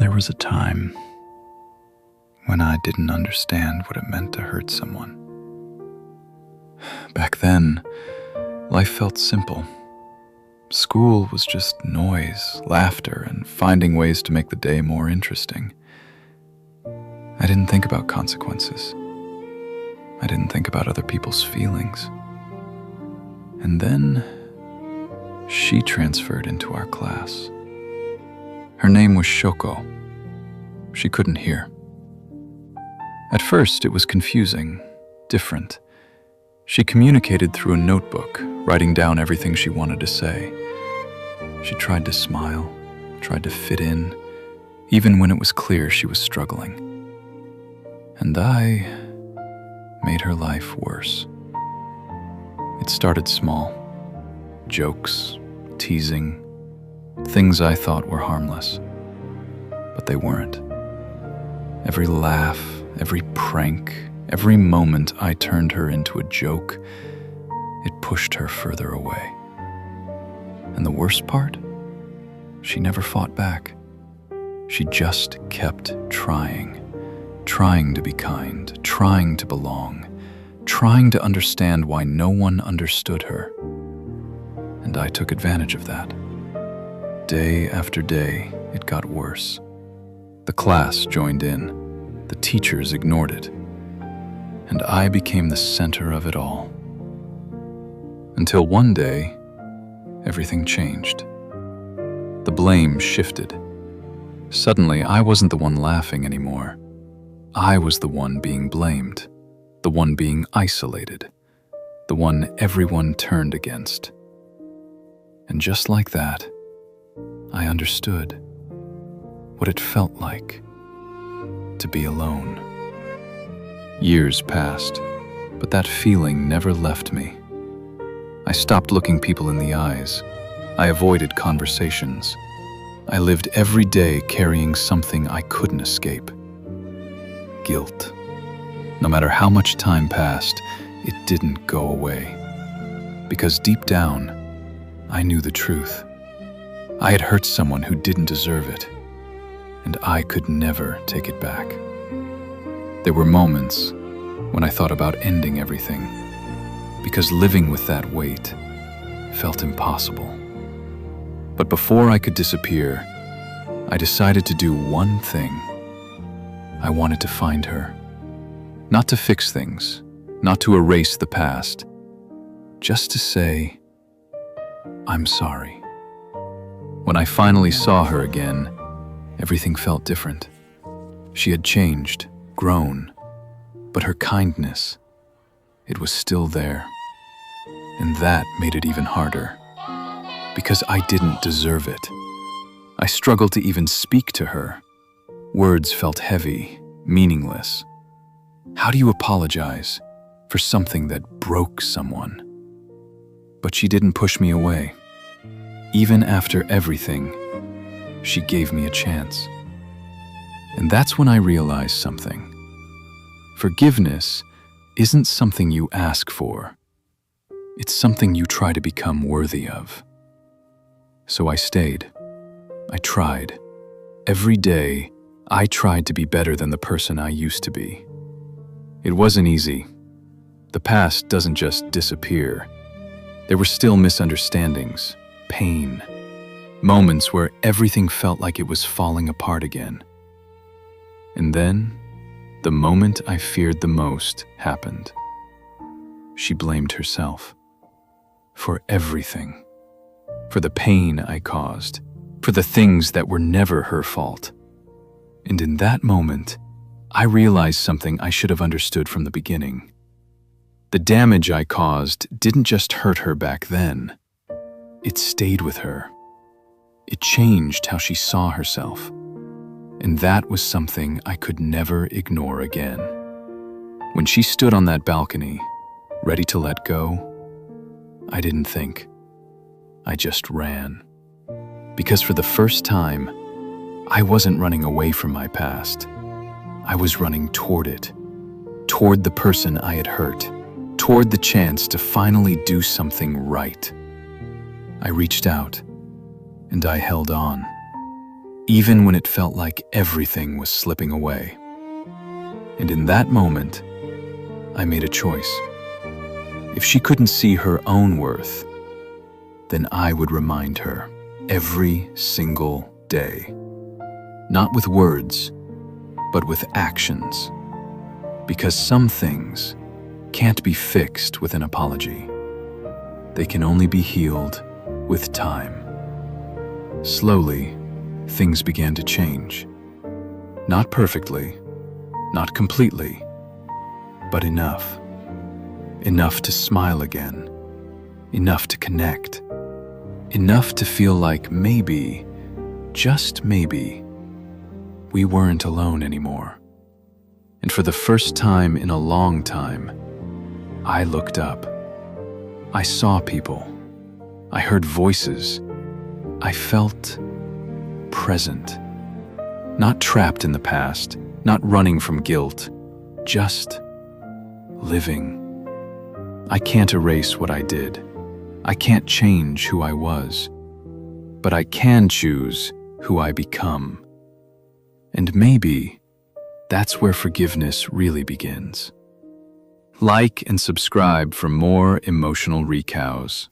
There was a time when I didn't understand what it meant to hurt someone. Back then, life felt simple. School was just noise, laughter, and finding ways to make the day more interesting. I didn't think about consequences. I didn't think about other people's feelings. And then, she transferred into our class. Her name was Shoko. She couldn't hear. At first, it was confusing, different. She communicated through a notebook, writing down everything she wanted to say. She tried to smile, tried to fit in, even when it was clear she was struggling. And I made her life worse. It started small. Jokes, teasing, things I thought were harmless. But they weren't. Every laugh, every prank, every moment I turned her into a joke, it pushed her further away. And the worst part? She never fought back. She just kept trying to be kind, trying to belong, trying to understand why no one understood her. And I took advantage of that. Day after day, it got worse. The class joined in. The teachers ignored it. And I became the center of it all. Until one day, everything changed. The blame shifted. Suddenly, I wasn't the one laughing anymore. I was the one being blamed, the one being isolated, the one everyone turned against. And just like that, I understood what it felt like to be alone. Years passed, but that feeling never left me. I stopped looking people in the eyes. I avoided conversations. I lived every day carrying something I couldn't escape. Guilt. No matter how much time passed, it didn't go away. Because deep down, I knew the truth. I had hurt someone who didn't deserve it, and I could never take it back. There were moments when I thought about ending everything, because living with that weight felt impossible. But before I could disappear, I decided to do one thing. I wanted to find her. Not to fix things, not to erase the past, just to say, I'm sorry. When I finally saw her again, everything felt different. She had changed, grown, but her kindness, it was still there. And that made it even harder, because I didn't deserve it. I struggled to even speak to her. Words felt heavy, meaningless. How do you apologize for something that broke someone? But she didn't push me away. Even after everything, she gave me a chance. And that's when I realized something. Forgiveness isn't something you ask for. It's something you try to become worthy of. So I stayed. I tried. Every day, I tried to be better than the person I used to be. It wasn't easy. The past doesn't just disappear. There were still misunderstandings, pain, moments where everything felt like it was falling apart again. And then, the moment I feared the most happened. She blamed herself. For everything. For the pain I caused. For the things that were never her fault. And in that moment, I realized something I should have understood from the beginning. The damage I caused didn't just hurt her back then. It stayed with her. It changed how she saw herself. And that was something I could never ignore again. When she stood on that balcony, ready to let go, I didn't think. I just ran. Because for the first time, I wasn't running away from my past. I was running toward it, toward the person I had hurt, toward the chance to finally do something right. I reached out, and I held on. even when it felt like everything was slipping away. And in that moment, I made a choice. If she couldn't see her own worth, then I would remind her every single day. Not with words, but with actions. Because some things can't be fixed with an apology. They can only be healed with time. Slowly, things began to change. Not perfectly, not completely, but enough. Enough to smile again. Enough to connect. Enough to feel like maybe, just maybe, we weren't alone anymore. And for the first time in a long time, I looked up. I saw people. I heard voices. I felt present. Not trapped in the past, not running from guilt, just living. I can't erase what I did. I can't change who I was. But I can choose who I become. And maybe that's where forgiveness really begins. Like and subscribe for more emotional recows.